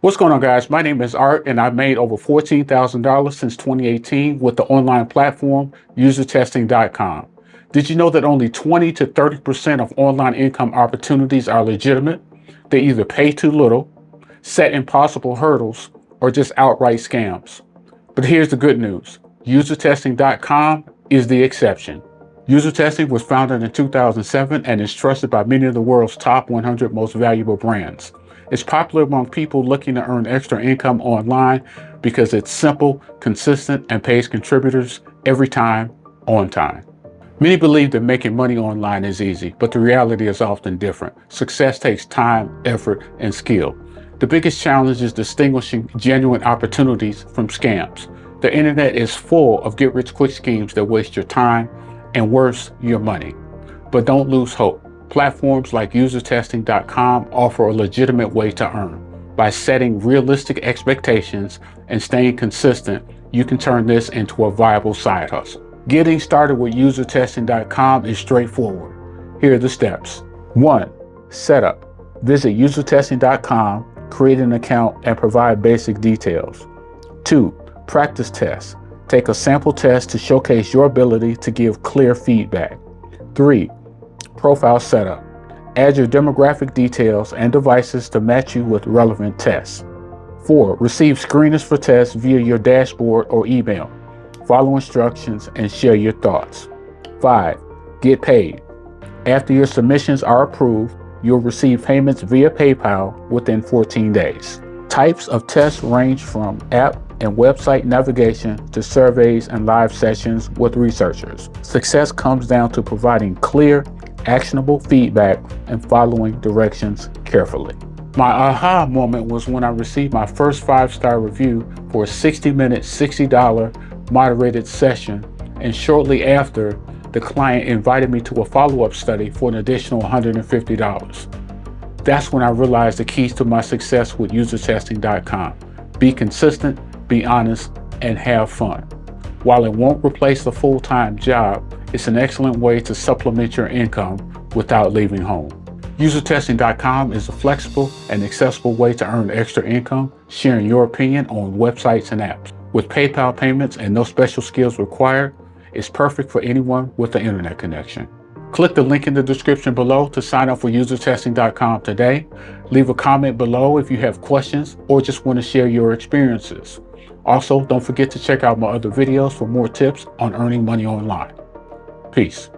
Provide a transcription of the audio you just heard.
What's going on, guys? My name is Art, and I've made over $14,000 since 2018 with the online platform UserTesting.com. Did you know that only 20 to 30% of online income opportunities are legitimate? They either pay too little, set impossible hurdles, or just outright scams. But here's the good news. UserTesting.com is the exception. User Testing was founded in 2007 and is trusted by many of the world's top 100 most valuable brands. It's popular among people looking to earn extra income online because it's simple, consistent, and pays contributors every time, on time. Many believe that making money online is easy, but the reality is often different. Success takes time, effort, and skill. The biggest challenge is distinguishing genuine opportunities from scams. The internet is full of get-rich-quick schemes that waste your time and, worse, your money. But don't lose hope. Platforms like UserTesting.com offer a legitimate way to earn. By setting realistic expectations and staying consistent, you can turn this into a viable side hustle. Getting started with UserTesting.com is straightforward. Here are the steps. 1. Setup. Visit UserTesting.com, create an account, and provide basic details. 2. Practice test. Take a sample test to showcase your ability to give clear feedback. 3. Profile setup. Add your demographic details and devices to match you with relevant tests. 4. Receive screeners for tests via your dashboard or email. Follow instructions and share your thoughts. 5. Get paid. After your submissions are approved, you'll receive payments via PayPal within 14 days. Types of tests range from app and website navigation to surveys and live sessions with researchers. Success comes down to providing clear, actionable feedback and following directions carefully. My aha moment was when I received my first 5-star review for a 60-minute, $60 moderated session, and shortly after, the client invited me to a follow-up study for an additional $150. That's when I realized the keys to my success with UserTesting.com. Be consistent, be honest, and have fun. While it won't replace a full-time job, it's an excellent way to supplement your income without leaving home. UserTesting.com is a flexible and accessible way to earn extra income, sharing your opinion on websites and apps. With PayPal payments and no special skills required, it's perfect for anyone with an internet connection. Click the link in the description below to sign up for UserTesting.com today. Leave a comment below if you have questions or just want to share your experiences. Also, don't forget to check out my other videos for more tips on earning money online. Peace.